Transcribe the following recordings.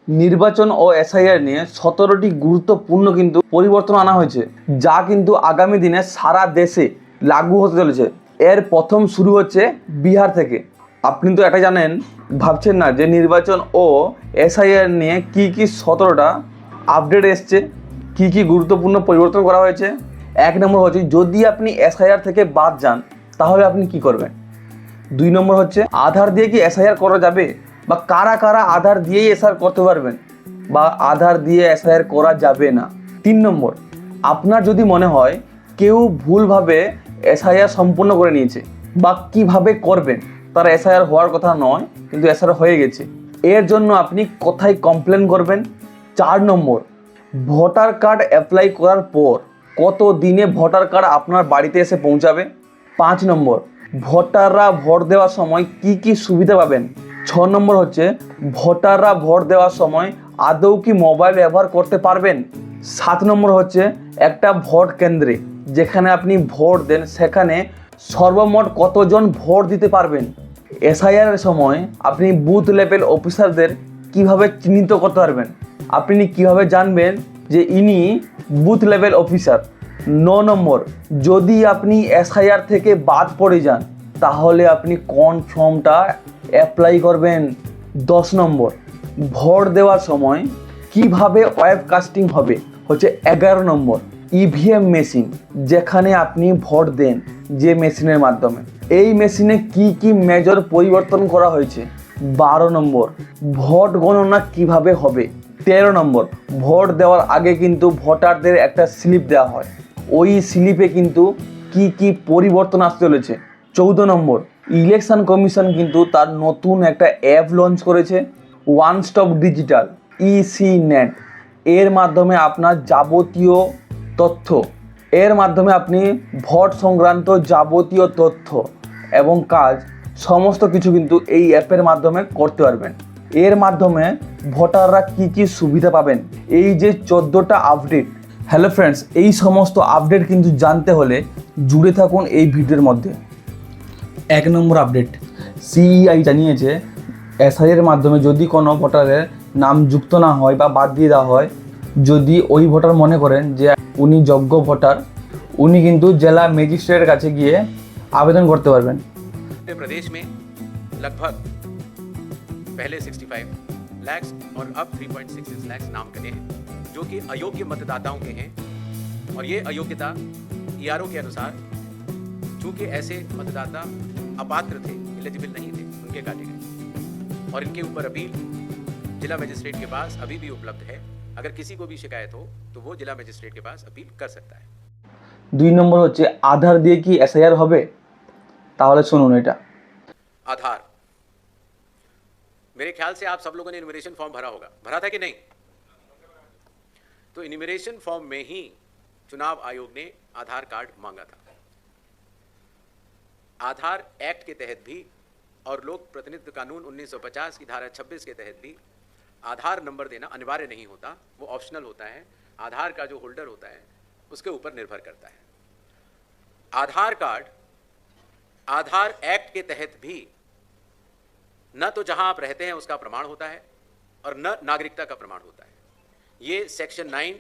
নির্বাচন ও এসআইআর নিয়ে 17টি গুরুত্বপূর্ণ কিন্তু পরিবর্তন আনা হয়েছে, যা কিন্তু আগামী দিনে সারা দেশে লাগু হতে চলেছে। এর প্রথম শুরু হচ্ছে বিহার থেকে। আপনি তো এটা জানেন, ভাবছেন না যে নির্বাচন ও এসআইআর নিয়ে কি 17টা আপডেট এসছে, কি গুরুত্বপূর্ণ পরিবর্তন করা হয়েছে। 1 নম্বর হচ্ছে, যদি আপনি এসআইআর থেকে বাদ যান তাহলে আপনি কি করবেন। 2 নম্বর হচ্ছে, আধার দিয়ে কি এসআইআর করা যাবে, বা কারা কারা আধার দিয়েই এসআইআর করতে পারবেন, বা আধার দিয়ে এসআইআর করা যাবে না। 3 নম্বর, আপনার যদি মনে হয় কেউ ভুলভাবে এসআইআর সম্পূর্ণ করে নিয়েছে বা কিভাবে করবেন, তার এসআইআর হওয়ার কথা নয় কিন্তু এসআইআর হয়ে গেছে, এর জন্য আপনি কোথায় কমপ্লেন করবেন। 4 নম্বর, ভোটার কার্ড অ্যাপ্লাই করার পর কত দিনে ভোটার কার্ড আপনার বাড়িতে এসে পৌঁছাবে। 5 নম্বর, ভোটাররা ভোট দেওয়ার সময় কি সুবিধা পাবেন। 6 নম্বর হচ্ছে, ভোটাররা ভোট দেওয়ার সময় আদৌ কি মোবাইল ব্যবহার করতে পারবেন। 7 নম্বর হচ্ছে, একটা ভোট কেন্দ্রে যেখানে আপনি ভোট দেন সেখানে সর্বমোট কতজন ভোট দিতে পারবেন। এসআইআর এর সময় আপনি বুথ লেভেল অফিসারদের কিভাবে চিহ্নিত করতে পারবেন, আপনি কিভাবে জানবেন যে ইনি বুথ লেভেল অফিসার। 9 নম্বর, যদি আপনি এসআইআর থেকে বাদ পড়ে যান তাহলে আপনি কোন ফর্মটা অ্যাপ্লাই করবেন। 10 নম্বর, ভোট দেওয়ার সময় কিভাবে ওয়েবকাস্টিং হবে হচ্ছে 11 নম্বর, ইভিএম মেশিন যেখানে আপনি ভোট দেন যে মেশিনের মাধ্যমে, এই মেশিনে কি মেজর পরিবর্তন করা হয়েছে। 12 নম্বর, ভোট গণনা কিভাবে হবে। 13 নম্বর, ভোট দেওয়ার আগে কিন্তু ভোটারদের একটা স্লিপ দেওয়া হয়, ওই স্লিপে কিন্তু কি পরিবর্তন আসতে চলেছে। 14 নম্বর, ইলেকশন কমিশন কিন্তু তার নতুন একটা অ্যাপ লঞ্চ করেছে, one stop digital EC net. এর মাধ্যমে আপনার যাবতীয় তথ্য, এর মাধ্যমে আপনি ভোট সংক্রান্ত যাবতীয় তথ্য এবং কাজ সমস্ত কিছু কিন্তু এই অ্যাপের মাধ্যমে করতে পারবেন। এর মাধ্যমে ভোটাররা কি সুবিধা পাবেন, এই যে 14টা আপডেট। হ্যালো ফ্রেন্ডস, এই সমস্ত আপডেট কিন্তু জানতে হলে জুড়ে থাকুন এই ভিডিওর মধ্যে। 1 নম্বর আপডেট, সিইআই জানিয়েছে এসআইআর এর মাধ্যমে যদি কোনো ভোটারের নাম যুক্ত না হয় বা বাদ দিয়ে দেওয়া হয়, যদি ওই ভোটার মনে করেন যে উনি যোগ্য ভোটার, উনি কিন্তু জেলা ম্যাজিস্ট্রেটের কাছে গিয়ে আবেদন করতে পারবেন। प्रदेश में लगभग पहले 65 लाख और अब 3.66 लाख नामकने हैं जो कि अयोग्य मतदाताओं के हैं, और ये अयोग्यता ईआरओ के अनुसार चूंकि ऐसे मतदाता अपात्र थे, एलिजिबल नहीं थे, उनके काटे गए, और इनके ऊपर अपील जिला मजिस्ट्रेट के पास अभी भी उपलब्ध है। अगर किसी को भी शिकायत हो तो वो जिला मजिस्ट्रेट के पास अपील कर सकता है। 2 নম্বর হচ্ছে, আধার দিয়ে কি এসআইআর হবে, তাহলে শুনুন এটা। आधार, मेरे ख्याल से आप सब लोगों ने इन्यूमरेशन फॉर्म भरा होगा, भरा था कि नहीं? तो इन्यूमरेशन फॉर्म में ही चुनाव आयोग ने आधार कार्ड मांगा था। आधार एक्ट के तहत भी और लोक प्रतिनिधित्व कानून 1950 की धारा 26 के तहत भी आधार नंबर देना अनिवार्य नहीं होता, वो ऑप्शनल होता है। आधार का जो होल्डर होता है उसके ऊपर निर्भर करता है। आधार कार्ड आधार एक्ट के तहत भी न तो जहां आप रहते हैं उसका प्रमाण होता है और न नागरिकता का प्रमाण होता है। ये सेक्शन 9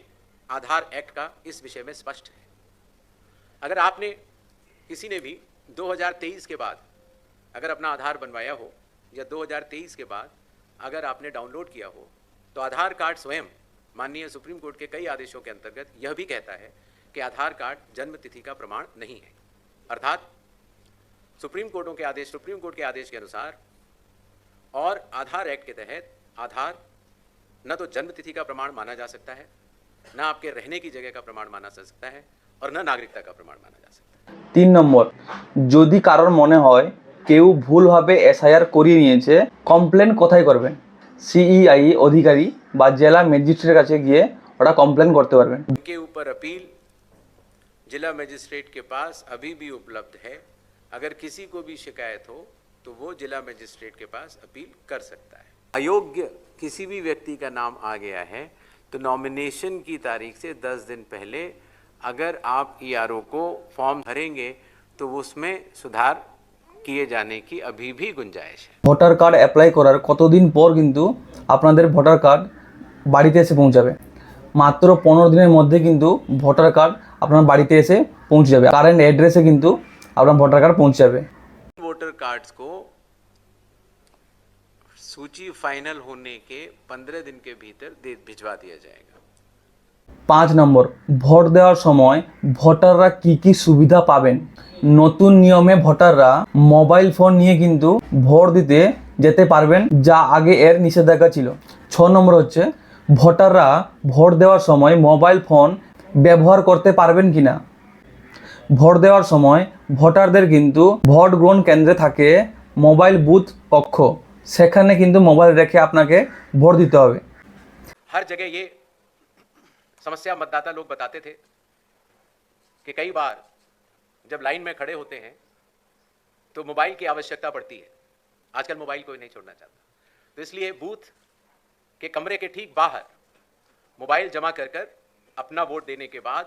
आधार एक्ट का इस विषय में स्पष्ट है। अगर आपने किसी ने भी 2023 के बाद अगर अपना आधार बनवाया हो या 2023 के बाद अगर आपने डाउनलोड किया हो, तो आधार कार्ड स्वयं माननीय सुप्रीम कोर्ट के कई आदेशों के अंतर्गत यह भी कहता है कि आधार कार्ड जन्म तिथि का प्रमाण नहीं है। अर्थात सुप्रीम कोर्ट के आदेश के अनुसार और आधार एक्ट के तहत आधार न तो जन्म तिथि का प्रमाण माना जा सकता है, न आपके रहने की जगह का प्रमाण माना जा सकता है, और न नागरिकता का प्रमाण माना जा सकता है। 3 নম্বর, যদি কারোর মনে হয় কেউ ভুলভাবে এসআইআর করিয়ে নিয়েছে, কমপ্লেন কোথায় করবেন। সিইআই অধিকারী বা জেলা ম্যাজিস্ট্রেটের কাছে গিয়ে ওটা কমপ্লেন করতে পারবেন। इनके ऊपर अपील जिला मजिस्ट्रेट के पास अभी भी उपलब्ध है। अगर किसी को भी शिकायत हो तो वो जिला मजिस्ट्रेट के पास अपील कर सकता है। अयोग्य किसी भी व्यक्ति का नाम आ गया है तो नॉमिनेशन की तारीख से 10 दिन पहले अगर आप ईआरओ को फॉर्म भरेंगे तो उसमें सुधार किए जाने की अभी भी गुंजाइश है। ভোটার কার্ড অ্যাপ্লাই করার কতদিন পর কিন্তু আপনাদের ভোটার কার্ড বাড়িতে এসে পৌঁছাবে? মাত্র 15 দিনের মধ্যে কিন্তু ভোটার কার্ড আপনার বাড়িতে এসে পৌঁছে যাবে। কারেন্ট অ্যাড্রেসে কিন্তু আপনার ভোটার কার্ড পৌঁছে যাবে। वोटर कार्ड्स को सूची फाइनल होने के 15 दिन के भीतर भिजवा दिया जाएगा। 5 নম্বর, ভোট দেওয়ার সময় ভোটাররা কি কি সুবিধা পাবেন? নতুন নিয়মে ভোটাররা মোবাইল ফোন নিয়ে কিন্তু ভোট দিতে যেতে পারবেন, যা আগে এর নিষেধাজ্ঞা ছিল। 6 নম্বর হচ্ছে ভোটাররা ভোট দেওয়ার সময় মোবাইল ফোন ব্যবহার করতে পারবেন কিনা। ভোট দেওয়ার সময় ভোটারদের কিন্তু ভোট গ্রহণ কেন্দ্রে থাকে মোবাইল বুথ কক্ষ, সেখানে কিন্তু মোবাইল রেখে আপনাকে ভোট দিতে হবে। हर जगह ये समस्या मतदाता लोग बताते थे कि कई बार जब लाइन में खड़े होते हैं तो मोबाइल की आवश्यकता पड़ती है। आजकल मोबाइल कोई नहीं छोड़ना चाहता, तो इसलिए बूथ के कमरे के ठीक बाहर मोबाइल जमा कर कर अपना वोट देने के बाद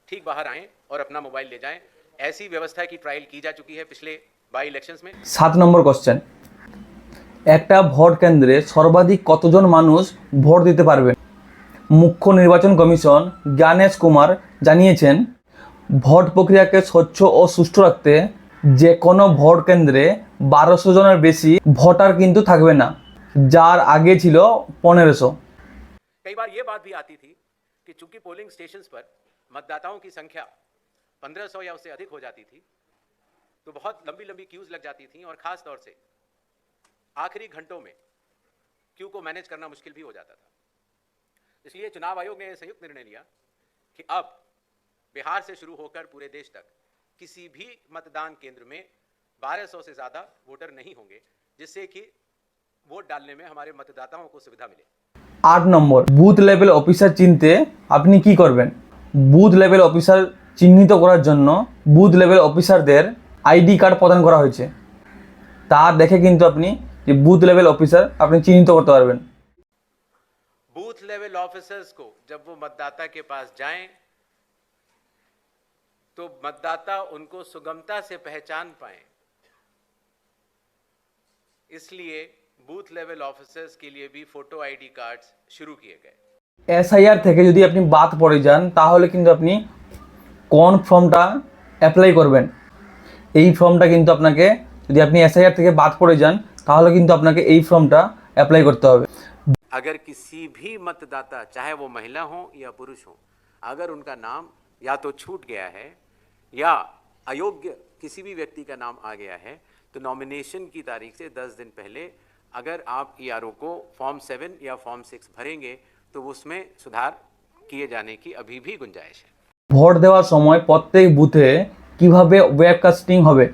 ठीक बाहर आएं और अपना मोबाइल ले जाएं। ऐसी व्यवस्था की ट्रायल की जा चुकी है पिछले बाई इलेक्शंस में। 7 নম্বর কোশ্চেন, একটা ভোট কেন্দ্রে সর্বাধিক কতজন মানুষ ভোট দিতে পারবেন? মুখ্য নির্বাচন কমিশন জ্ঞানেশ কুমার জানিয়েছেন, ভোট প্রক্রিয়াকে স্বচ্ছ ও সুষ্ঠু রাখতে যে কোনো ভোট কেন্দ্রে 1200 জনের বেশি ভোটার কিন্তু থাকবে না, যার আগে ছিল 1500। कई बार ये बात भी आती थी कि चूंकि पोलिंग स्टेशंस पर मतदाताओं की संख्या 1500 या उससे अधिक हो जाती थी, तो बहुत लंबी लंबी क्यूज लग जाती थी और खास तौर से आखिरी घंटों में क्यू को मैनेज करना मुश्किल भी हो जाता था। इसलिए चुनाव आयोग ने यह संयुक्त निर्णय लिया कि अब बिहार से शुरू होकर पूरे देश तक किसी भी मतदान केंद्र में 1200 से ज़्यादा वोटर नहीं होंगे, जिससे कि वोट डालने में हमारे मतदाताओं को सुविधा मिले। 8 নম্বর, বুথ লেভেল অফিসার চিনতে আপনি কি করবেন? বুথ লেভেল অফিসার চিহ্নিত করার জন্য বুথ লেভেল অফিসারদের আইডি কার্ড প্রদান করা হয়েছে। তা দেখে কিন্তু আপনি যে বুথ লেভেল অফিসার আপনি চিহ্নিত করতে পারবেন। बूथ लेवल ऑफिसर्स को जब वो मतदाता के पास जाएं तो मतदाता उनको सुगमता से पहचान पाए, इसलिए बूथ लेवल ऑफिसर्स के लिए भी फोटो आईडी कार्ड्स शुरू किए गए। এসআইআর থেকে যদি আপনি বাদ পড়ে যান তাহলে কিন্তু আপনি কোন ফর্মটা অ্যাপ্লাই করবেন? এই ফর্মটা কিন্তু আপনাকে, যদি আপনি এসআইআর থেকে বাদ পড়ে যান তাহলে কিন্তু আপনাকে এই ফর্মটা অ্যাপ্লাই করতে হবে। अगर किसी भी मतदाता, चाहे वो महिला हो या पुरुष हो, अगर उनका नाम या तो छूट गया है या अयोग्य किसी भी व्यक्ति का नाम आ गया है, तो नॉमिनेशन की तारीख से 10 दिन पहले अगर आप ईआरओ को फॉर्म 7 या फॉर्म 6 भरेंगे तो उसमें सुधार किए जाने की अभी भी गुंजाइश है। ভোট দেওয়ার সময় প্রত্যেক বুথে কিভাবে ওয়েবকাস্টিং হবে?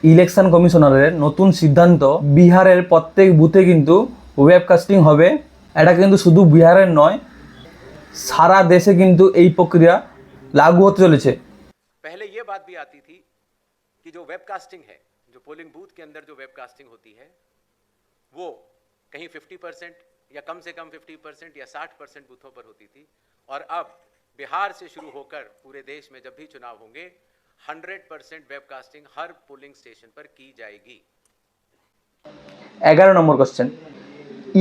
ইলেকশন কমিশনারের নতুন সিদ্ধান্ত, বিহারের প্রত্যেক বুথে কিন্তু ওয়েবকাস্টিং হবে। এটা কিন্তু শুধু বিহারের নয়, সারা দেশে কিন্তু এই প্রক্রিয়া লাগু হতে চলেছে। पहले ये बात भी आती थी कि जो वेबकास्टिंग है, जो पोलिंग बूथ के अंदर जो वेबकास्टिंग होती है, वो कहीं 50% या कम से कम 50% या 60% बूथों पर होती थी, और अब बिहार से शुरू होकर पूरे देश में जब भी चुनाव होंगे 100% वेबकास्टिंग हर पोलिंग स्टेशन पर की जाएगी। 11 নম্বর কোশ্চেন,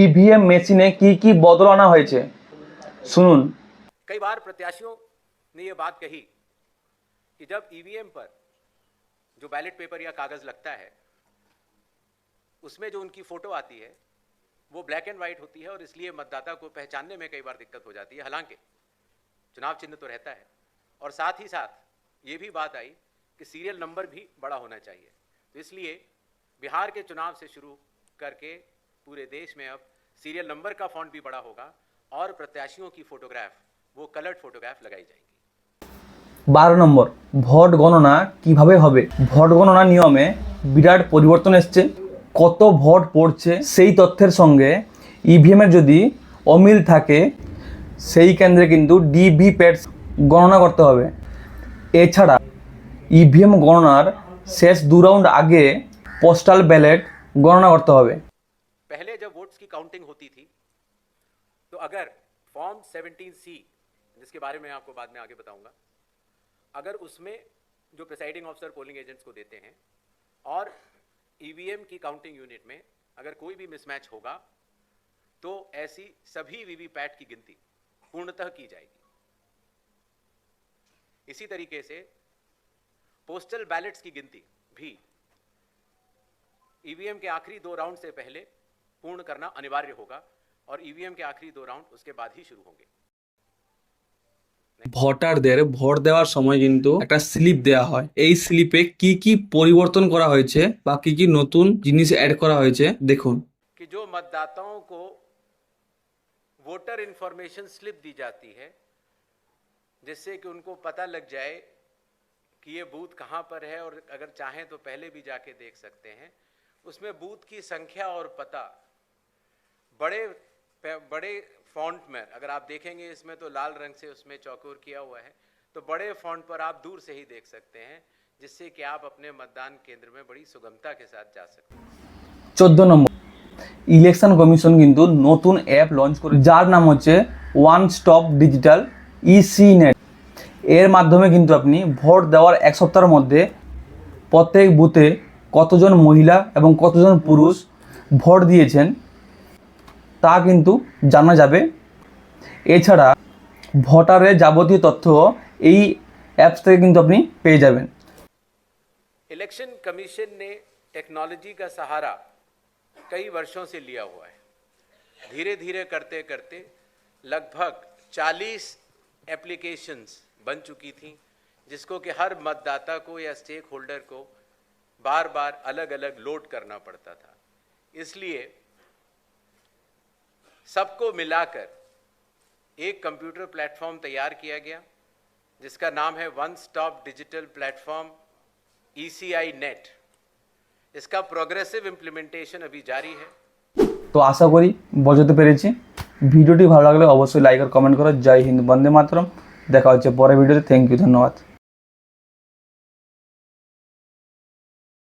ইভিএম মেশিনে কি কি বদল আনা হয়েছে? শুনুন। कई बार प्रत्याशियों ने ये बात कही कि जब ईवीएम पर जो बैलेट पेपर या कागज लगता है उसमें जो उनकी फोटो आती है वो ब्लैक एंड वाइट होती है, और इसलिए मतदाता को पहचानने में कई बार दिक्कत हो जाती है। हालांकि चुनाव चिन्ह तो रहता है, और साथ ही साथ ये भी बात आई कि सीरियल नंबर भी बड़ा होना चाहिए। तो इसलिए बिहार के चुनाव से शुरू करके पूरे देश में अब सीरियल नंबर का फॉन्ट भी बड़ा होगा, और प्रत्याशियों की फोटोग्राफ वो कलर्ड फोटोग्राफ लगाई जाएगी। 12 নম্বর, ভোট গণনা কিভাবে হবে? ভোট গণনা নিয়মে বিরাট পরিবর্তন এসছে। কত ভোট পড়ছে সেই তথ্যের সঙ্গে ইভিএমের যদি অমিল থাকে সেই কেন্দ্রে কিন্তু ডিভিপ্যাট গণনা করতে হবে। এছাড়া ইভিএম গণনার শেষ 2 রাউন্ড আগে পোস্টাল ব্যালট গণনা করতে হবে। पहले जब वोट्स की काउंटिंग होती थी तो अगर फॉर्म 17C, जिसके बारे में आपको बाद में आगे बताऊंगा, अगर उसमें जो प्रिसाइडिंग ऑफिसर पोलिंग एजेंट्स को देते हैं और ईवीएम की काउंटिंग यूनिट में अगर कोई भी मिसमैच होगा तो ऐसी सभी वीवीपैट की गिनती पूर्णतः की जाएगी। इसी तरीके से पोस्टल बैलेट्स की गिनती भी ईवीएम के आखिरी 2 राउंड से पहले पूर्ण करना अनिवार्य होगा और ईवीएम के आखिरी 2 राउंड उसके बाद ही शुरू होंगे। ভোটারদের ভোট দেওয়ার সময় কিন্তু একটা স্লিপ দেওয়া হয়। এই স্লিপে কি কি পরিবর্তন করা হয়েছে বা কি কি নতুন জিনিস অ্যাড করা হয়েছে দেখুন। कि जो मतदाताओं को वोटर इंफॉर्मेशन स्लिप दी जाती है जिससे कि उनको पता लग जाए कि ये बूथ कहाँ पर है और अगर चाहें तो पहले भी जाके देख सकते हैं, उसमें बूथ की संख्या और पता बड़े फॉन्ट में, अगर आप देखेंगे इसमें तो लाल रंग से उसमें चौकोर किया हुआ है, तो बड़े फॉन्ट पर आप दूर से ही देख सकते हैं जिससे कि आप अपने मतदान केंद्र में बड़ी सुगमता के साथ जा सकते हैं। 14 নম্বর, ইলেকশন কমিশন কিন্তু নতুন অ্যাপ লঞ্চ করে যার নাম হচ্ছে one stop digital EC net. এর মাধ্যমে কিন্তু আপনি ভোট দেওয়ার এক সপ্তাহের মধ্যে প্রত্যেক বুথে কতজন মহিলা এবং কতজন পুরুষ ভোট দিয়েছেন তা কিন্তু জানা যাবে। এছাড়া ভোটারের যাবতীয় তথ্য এই অ্যাপস থেকে কিন্তু আপনি পেয়ে যাবেন। इलेक्शन कमीशन ने टेक्नोलॉजी का सहारा कई वर्षों से लिया हुआ है। धीरे धीरे करते करते लगभग 40 एप्लीकेशंस बन चुकी थी जिसको कि हर मतदाता को या स्टेक होल्डर को बार बार अलग अलग लोड करना पड़ता था। इसलिए सबको मिलाकर एक कंप्यूटर प्लेटफॉर्म तैयार किया गया जिसका नाम है one stop digital platform ECI net. इसका प्रोग्रेसिव इम्प्लीमेंटेशन अभी जारी है। তো আশা করি বোঝাতে পেরেছি। ভিডিওটি ভালো লাগলে অবশ্যই লাইক আর কমেন্ট করো। জয় হিন্দ, বন্দে মাতরম। দেখা হচ্ছে পরের ভিডিওতে। থ্যাংক ইউ, ধন্যবাদ।